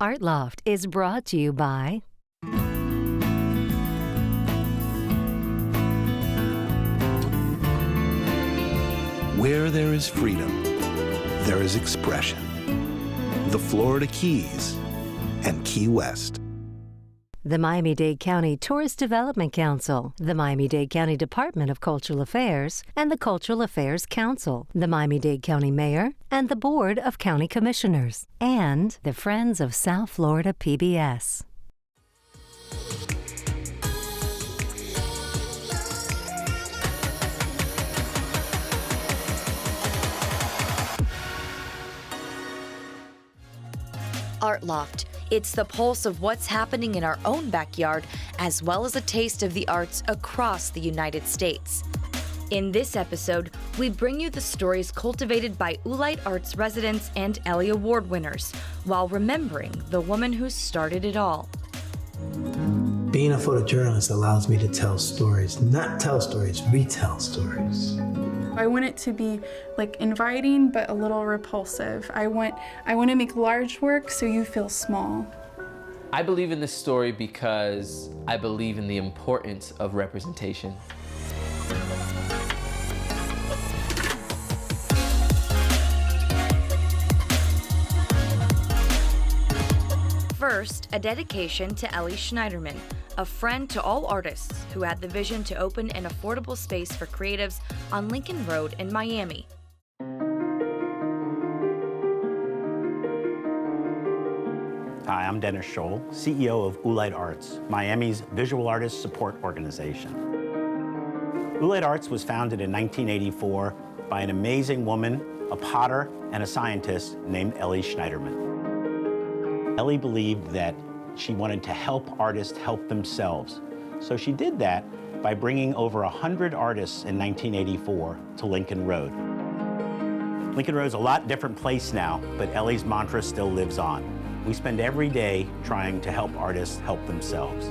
Art Loft is brought to you by Where there is freedom, there is expression. The Florida Keys and Key West. the Miami-Dade County Tourist Development Council, the Miami-Dade County Department of Cultural Affairs, and the Cultural Affairs Council, the Miami-Dade County Mayor, and the Board of County Commissioners, and the Friends of South Florida PBS. Art Loft. It's the pulse of what's happening in our own backyard, as well as a taste of the arts across the United States. In this episode, we bring you the stories cultivated by Oolite Arts residents and Ellie Award winners, while remembering the woman who started it all. Being a photojournalist allows me to tell stories, not tell stories, retell stories. I want it to be like inviting, but a little repulsive. I want to make large work so you feel small. I believe in this story because I believe in the importance of representation. First, a dedication to Ellie Schneiderman, a friend to all artists who had the vision to open an affordable space for creatives on Lincoln Road in Miami. Hi, I'm Dennis Scholl, CEO of Oolite Arts, Miami's visual artist support organization. Oolite Arts was founded in 1984 by an amazing woman, a potter, and a scientist named Ellie Schneiderman. Ellie believed that she wanted to help artists help themselves. So she did that by bringing over 100 artists in 1984 to Lincoln Road. Lincoln Road's a lot different place now, but Ellie's mantra still lives on. We spend every day trying to help artists help themselves.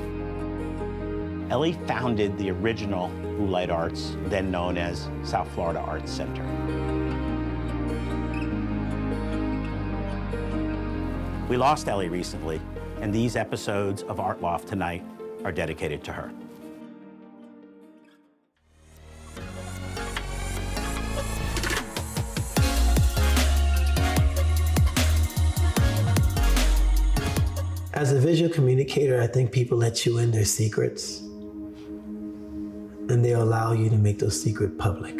Ellie founded the original Oolite Arts, then known as South Florida Arts Center. We lost Ellie recently, and these episodes of Art Loft tonight are dedicated to her. As a visual communicator, I think people let you in their secrets, and they allow you to make those secrets public.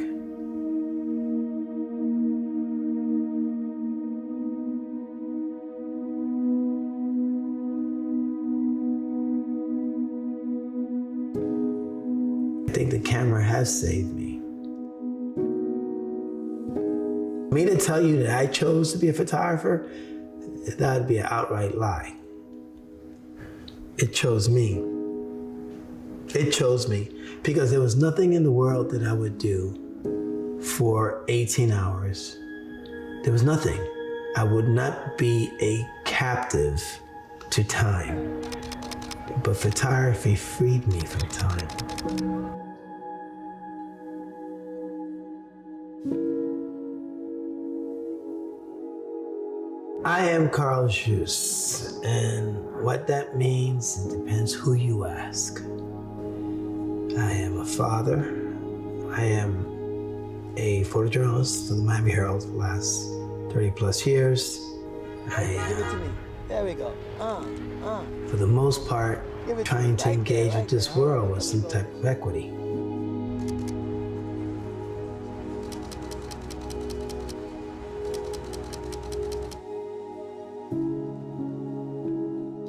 I think the camera has saved me. Me to tell you that I chose to be a photographer, that would be an outright lie. It chose me. It chose me because there was nothing in the world that I would do for 18 hours. There was nothing. I would not be a captive to time, but photography freed me from time. I am Carl Juste, and what that means, it depends who you ask. I am a father. I am a photojournalist for the Miami Herald for the last 30 plus years. I am, give it to me. There we go. For the most part, trying to engage with this world with some type of equity.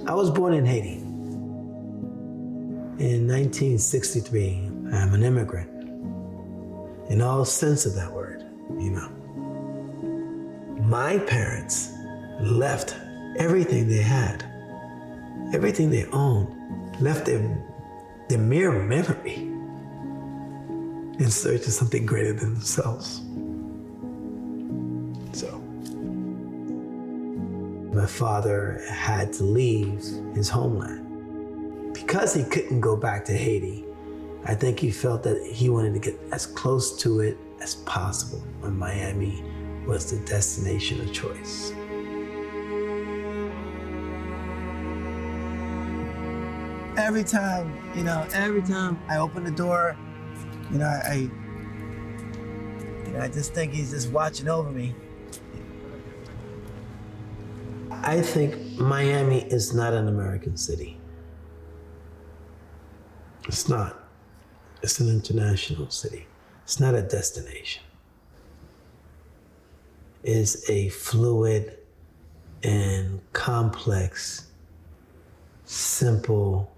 I was born in Haiti in 1963. I'm an immigrant in all sense of that word, you know. My parents left everything they had, everything they owned, left their mere memory in search of something greater than themselves. So, my father had to leave his homeland. Because he couldn't go back to Haiti, I think he felt that he wanted to get as close to it as possible, and Miami was the destination of choice. every time I open the door, I just think he's just watching over me. I think Miami is not an American city. It's not. It's an international city. It's not a destination. It's a fluid and complex, simple,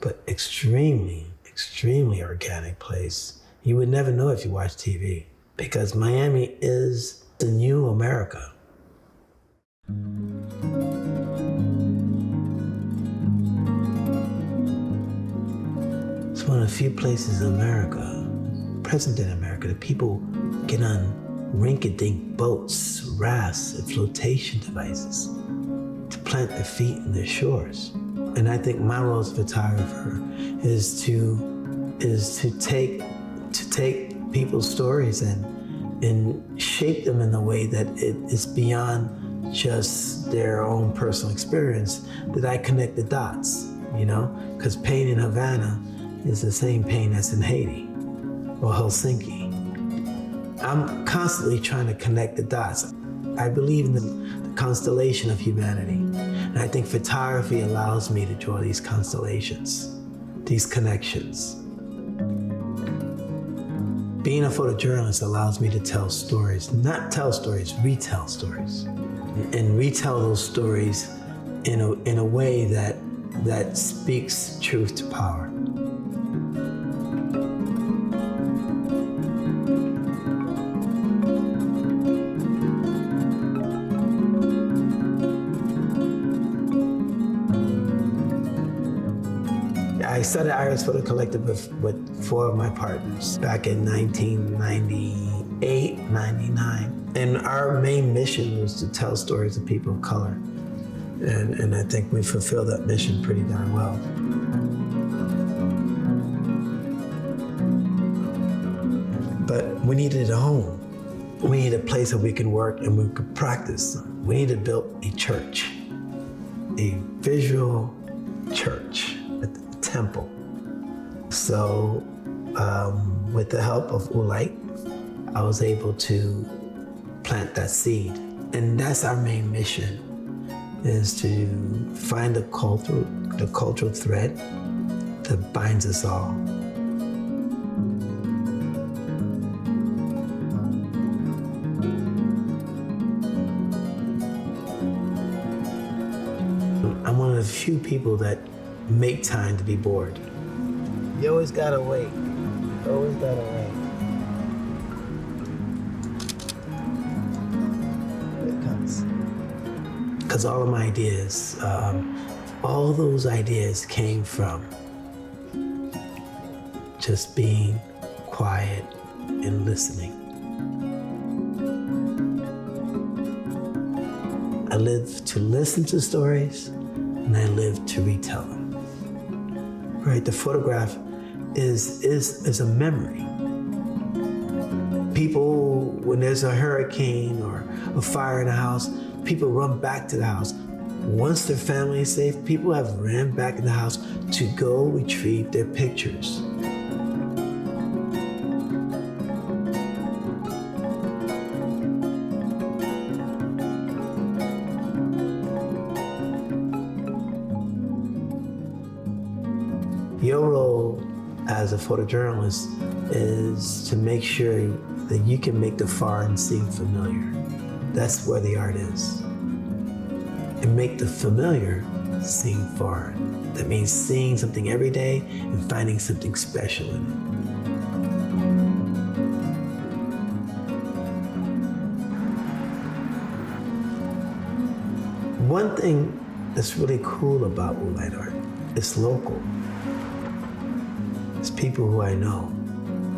but extremely, extremely organic place. You would never know if you watch TV, because Miami is the new America. It's one of the few places in America, present in America, that people get on rink-a-dink boats, rafts, and flotation devices to plant their feet in their shores. And I think my role as a photographer is to take people's stories and shape them in a way that it is beyond just their own personal experience, that I connect the dots, because pain in Havana is the same pain that's in Haiti or Helsinki. I'm constantly trying to connect the dots. I believe in the constellation of humanity, and I think photography allows me to draw these constellations, these connections. Being a photojournalist allows me to tell stories, not tell stories, retell stories, and retell those stories in a way that speaks truth to power. I started Iris Photo Collective with 4 of my partners back in 1998, 99. And our main mission was to tell stories of people of color. And I think we fulfilled that mission pretty darn well. But we needed a home. We needed a place where we can work and we could practice. We needed to build a church, a visual church, a temple. So with the help of Oolite, I was able to plant that seed. And that's our main mission, is to find the cultural thread that binds us all. I'm one of the few people that make time to be bored. You always gotta wait. You always gotta wait. Here it comes. Because all of my ideas, all those ideas came from just being quiet and listening. I live to listen to stories, and I live to retell them. Right, the photograph is a memory. People, when there's a hurricane or a fire in a house, people run back to the house. Once their family is safe, people have ran back in the house to go retrieve their pictures. Your role as a photojournalist is to make sure that you can make the foreign seem familiar. That's where the art is. And make the familiar seem foreign. That means seeing something every day and finding something special in it. One thing that's really cool about Oolite Art, it's local. It's people who I know.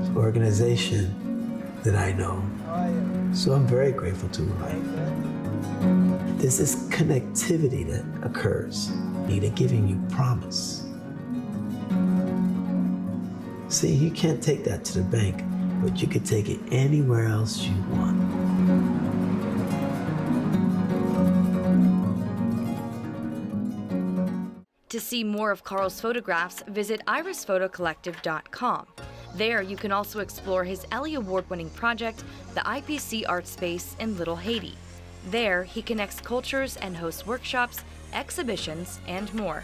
It's an organization that I know. So I'm very grateful to Oolite. There's this connectivity that occurs. They're giving you promise. See, you can't take that to the bank, but you could take it anywhere else you want. To see more of Carl's photographs, visit irisphotocollective.com. There, you can also explore his Ellie Award-winning project, the IPC Art Space in Little Haiti. There, he connects cultures and hosts workshops, exhibitions, and more.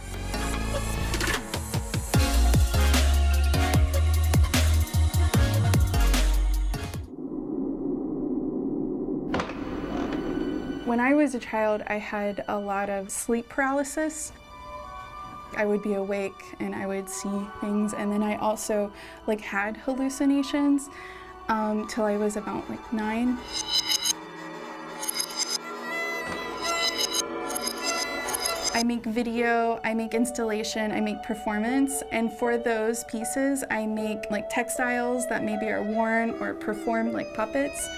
When I was a child, I had a lot of sleep paralysis. I would be awake and I would see things, and then I also had hallucinations till I was about 9. I make video, I make installation, I make performance, and for those pieces I make textiles that maybe are worn or performed like puppets.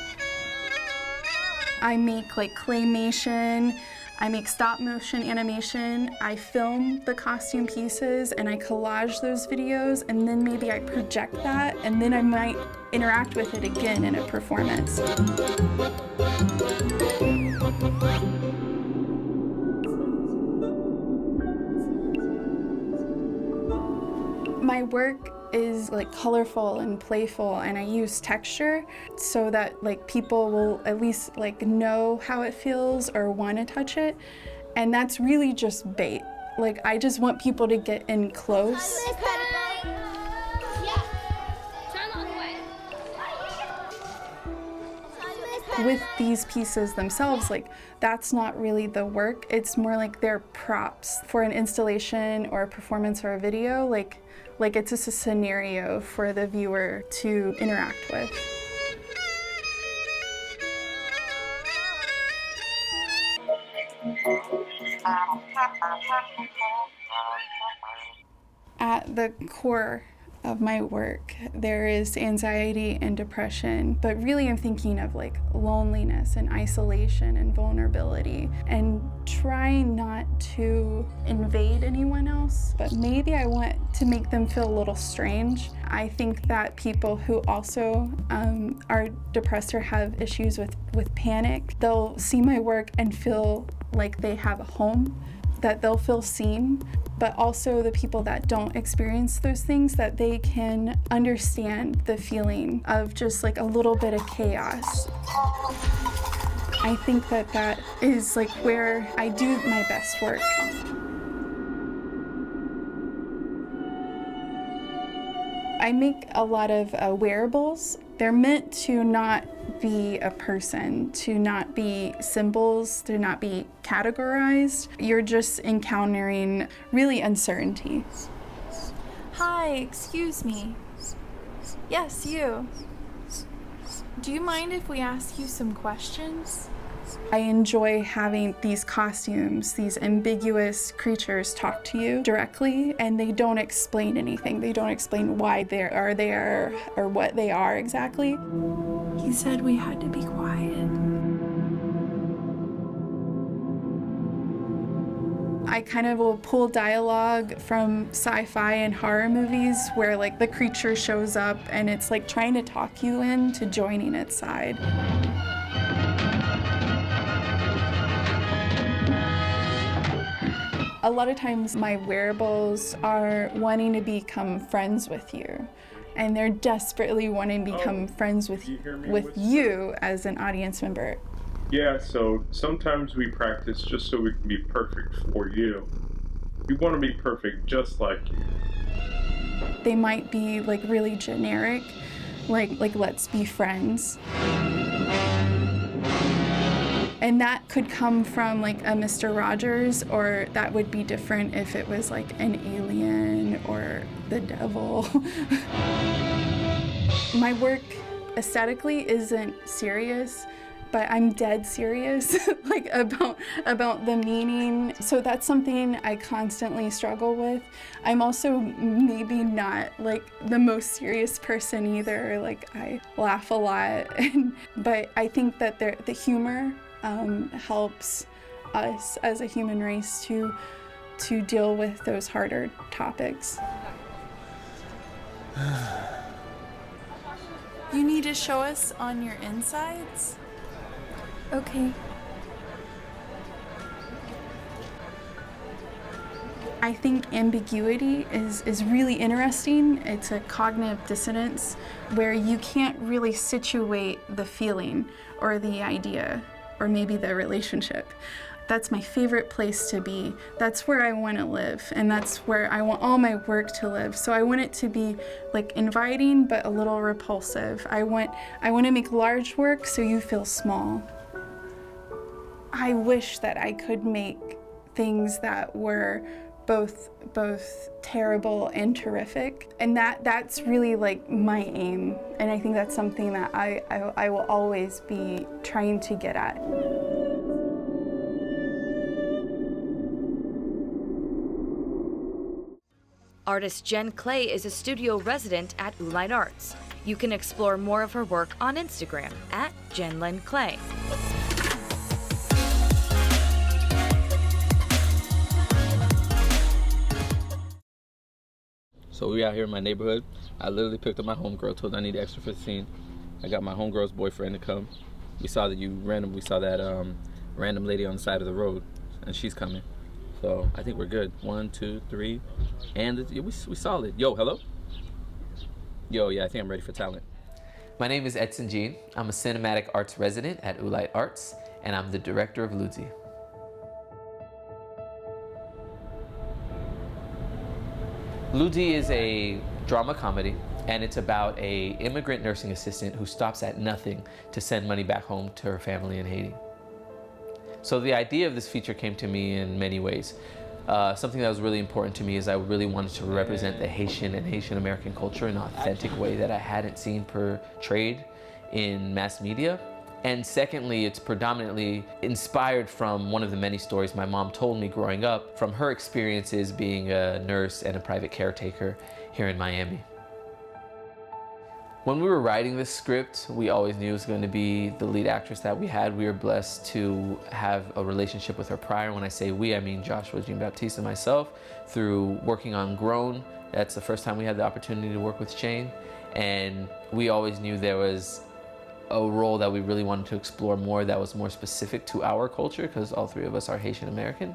I make claymation, I make stop motion animation, I film the costume pieces and I collage those videos, and then maybe I project that, and then I might interact with it again in a performance. My work is colorful and playful, and I use texture so that people will at least know how it feels or want to touch it, and that's really just bait. I just want people to get in close. With these pieces themselves, that's not really the work. It's more like they're props for an installation or a performance or a video. It's just a scenario for the viewer to interact with. At the core of my work, there is anxiety and depression, but really I'm thinking of loneliness and isolation and vulnerability, and trying not to invade anyone else, but maybe I want to make them feel a little strange. I think that people who also are depressed or have issues with panic, they'll see my work and feel like they have a home, that they'll feel seen, but also the people that don't experience those things, that they can understand the feeling of just a little bit of chaos. I think that is where I do my best work. I make a lot of wearables. They're meant to not be a person, to not be symbols, to not be categorized. You're just encountering really uncertainty. Hi, excuse me. Yes, you. Do you mind if we ask you some questions? I enjoy having these costumes, these ambiguous creatures talk to you directly, and they don't explain anything. They don't explain why they are there or what they are exactly. He said we had to be quiet. I kind of will pull dialogue from sci-fi and horror movies where the creature shows up and it's trying to talk you into joining its side. A lot of times my wearables are wanting to become friends with you, and they're desperately wanting to become friends with you as an audience member. Yeah, so sometimes we practice just so we can be perfect for you. We want to be perfect just like you. They might be really generic, like let's be friends. And that could come from a Mr. Rogers, or that would be different if it was an alien or the devil. My work aesthetically isn't serious, but I'm dead serious about the meaning. So that's something I constantly struggle with. I'm also maybe not the most serious person either. I laugh a lot, but I think that the humor helps us as a human race to deal with those harder topics. You need to show us on your insides? Okay. I think ambiguity is really interesting. It's a cognitive dissonance where you can't really situate the feeling or the idea or maybe the relationship. That's my favorite place to be. That's where I want to live, and that's where I want all my work to live. So I want it to be like inviting but a little repulsive. I want to make large work so you feel small. I wish that I could make things that were both terrible and terrific, and that's really like my aim, and I think that's something that I will always be trying to get at. Artist Jen Clay is a studio resident at Oolite Arts. You can explore more of her work on Instagram at JenLenClay. So we out here in my neighborhood. I literally picked up my homegirl, told her I need extra for the scene. I got my homegirl's boyfriend to come. We saw that random lady on the side of the road, and she's coming. So I think we're good. 1, 2, 3, and we solid. Yo, hello? Yo, yeah, I think I'm ready for talent. My name is Edson Jean. I'm a cinematic arts resident at Oolite Arts, and I'm the director of Luzie. Luzie is a drama comedy, and it's about an immigrant nursing assistant who stops at nothing to send money back home to her family in Haiti. So the idea of this feature came to me in many ways. Something that was really important to me is I really wanted to represent the Haitian and Haitian American culture in an authentic way that I hadn't seen portrayed in mass media. And secondly, it's predominantly inspired from one of the many stories my mom told me growing up from her experiences being a nurse and a private caretaker here in Miami. When we were writing this script, we always knew it was going to be the lead actress that we had. We were blessed to have a relationship with her prior. When I say we, I mean Joshua Jean-Baptiste and myself through working on Grown. That's the first time we had the opportunity to work with Shane. And we always knew there was a role that we really wanted to explore more that was more specific to our culture, because all three of us are Haitian American.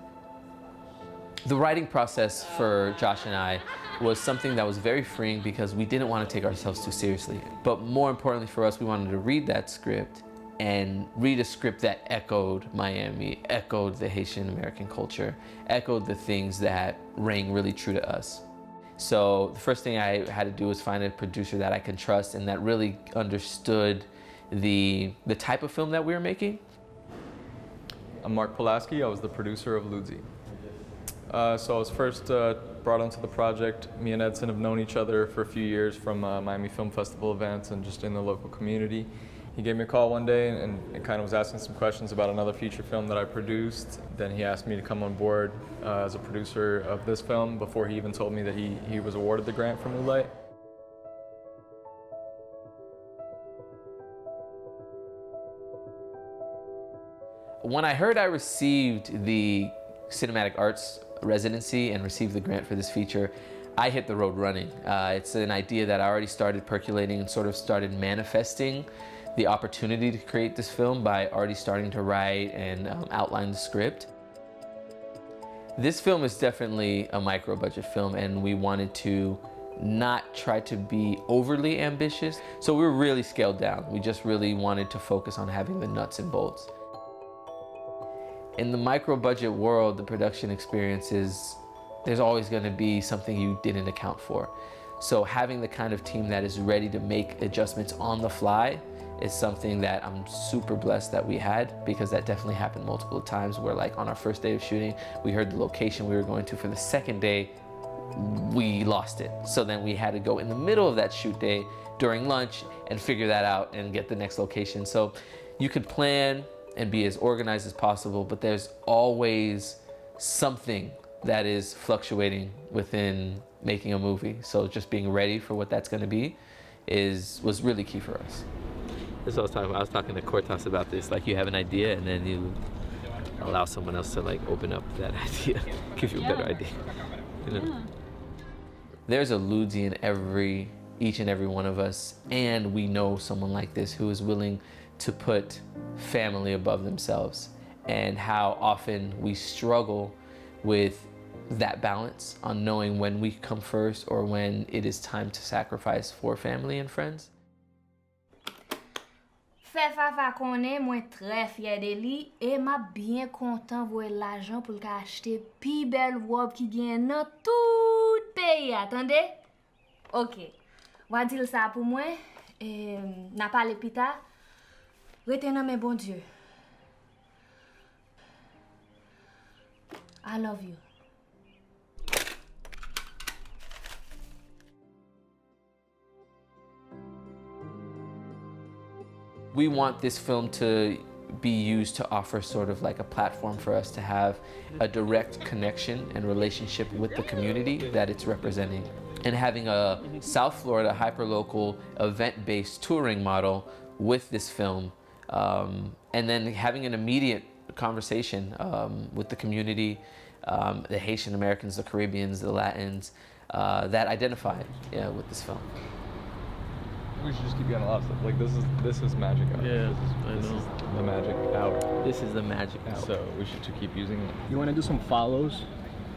The writing process for Josh and I was something that was very freeing because we didn't want to take ourselves too seriously. But more importantly for us, we wanted to read that script and read a script that echoed Miami, echoed the Haitian American culture, echoed the things that rang really true to us. So the first thing I had to do was find a producer that I can trust and that really understood the type of film that we were making. I'm Mark Pulaski. I was the producer of Luzie. So I was first brought onto the project. Me and Edson have known each other for a few years from Miami Film Festival events and just in the local community. He gave me a call one day and kind of was asking some questions about another feature film that I produced. Then he asked me to come on board as a producer of this film before he even told me that he was awarded the grant from Oolite. When I heard I received the Cinematic Arts residency and received the grant for this feature, I hit the road running. It's an idea that I already started percolating and sort of started manifesting the opportunity to create this film by already starting to write and outline the script. This film is definitely a micro-budget film, and we wanted to not try to be overly ambitious. So we were really scaled down. We just really wanted to focus on having the nuts and bolts. In the micro-budget world, the production experience is, there's always going to be something you didn't account for. So having the kind of team that is ready to make adjustments on the fly is something that I'm super blessed that we had, because that definitely happened multiple times where, like, on our first day of shooting, we heard the location we were going to. For the second day, we lost it. So then we had to go in the middle of that shoot day during lunch and figure that out and get the next location. So you could plan and be as organized as possible, but there's always something that is fluctuating within making a movie. So just being ready for what that's gonna be was really key for us. This is what I was talking about. I was talking to Cortas about this. Like, you have an idea and then you allow someone else to, like, open up that idea, give you a better idea. You know? Yeah. There's a Luzie in each and every one of us, and we know someone like this who is willing to put family above themselves, and how often we struggle with that balance on knowing when we come first or when it is time to sacrifice for family and friends. Fè Fafa konnen mwen très fier de li et m'a bien content voye l'argent pour ka achete pi belle robe qui gen nan tout pays, attendez? OK. Wa dil ça pour moi et n'a parlé plus tard. Rete nan men bon Dieu. I love you. We want this film to be used to offer sort of like a platform for us to have a direct connection and relationship with the community that it's representing. And having a South Florida hyperlocal event-based touring model with this film, and then having an immediate conversation with the community, the Haitian Americans, the Caribbeans, the Latins, that identify with this film. We should just keep getting lost. Like this is magic hour. Yeah, this is the magic hour. This is the magic hour. So we should keep using it. You want to do some follows?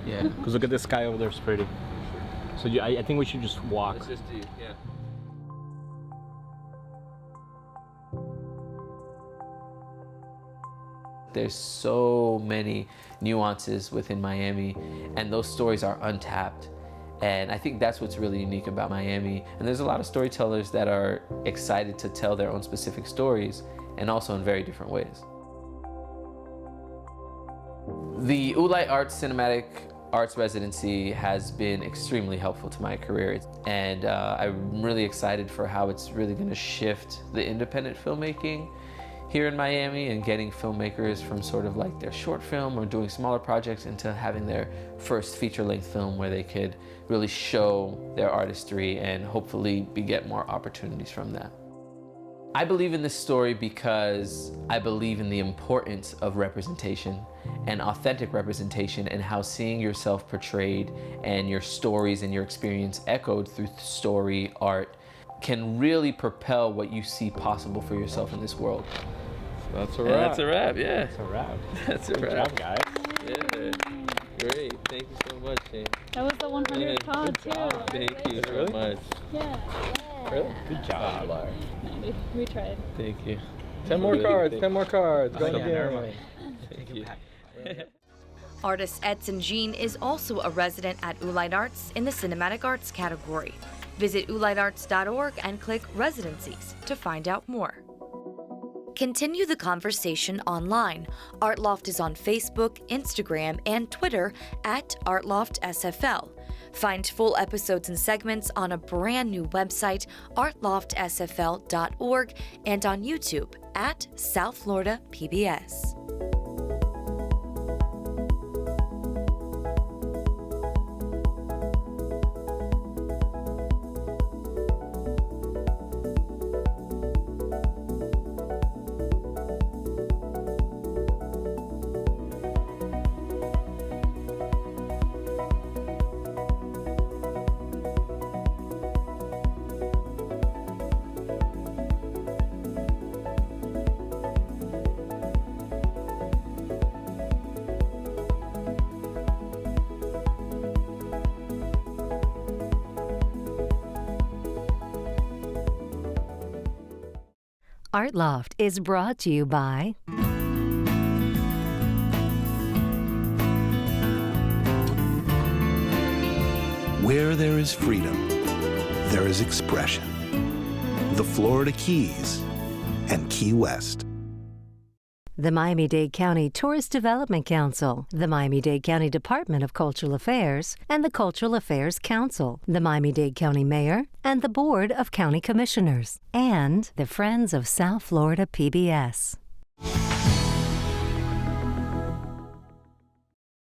Yeah. Because look at this sky over there, it's pretty. So I think we should just walk. Let's just do, yeah. There's so many nuances within Miami, and those stories are untapped. And I think that's what's really unique about Miami. And there's a lot of storytellers that are excited to tell their own specific stories, and also in very different ways. The Oolite Arts Cinematic Arts Residency has been extremely helpful to my career. And I'm really excited for how it's really gonna shift the independent filmmaking here in Miami and getting filmmakers from sort of like their short film or doing smaller projects into having their first feature-length film where they could really show their artistry and hopefully get more opportunities from that. I believe in this story because I believe in the importance of representation and authentic representation, and how seeing yourself portrayed and your stories and your experience echoed through story, art, can really propel what you see possible for yourself in this world. That's a wrap. That's a wrap, yeah. That's a wrap. That's a Good wrap. job, guys. Yeah, great. Thank you so much, Shane. That was the 100th pod too. Thank you so Really? much. Yeah. Really? Good job. We tried. Thank you. 10 more cards. 10 more cards. Go Never again. mind. Thank you. Artist Edson Jean is also a resident at Oolite Arts in the Cinematic Arts category. Visit oolitearts.org and click Residencies to find out more. Continue the conversation online. Art Loft is on Facebook, Instagram, and Twitter at ArtLoftSFL. Find full episodes and segments on a brand new website, artloftsfl.org, and on YouTube at South Florida PBS. Art Loft is brought to you by Where there is freedom, there is expression. The Florida Keys and Key West. the Miami-Dade County Tourist Development Council, the Miami-Dade County Department of Cultural Affairs, and the Cultural Affairs Council, the Miami-Dade County Mayor, and the Board of County Commissioners, and the Friends of South Florida PBS.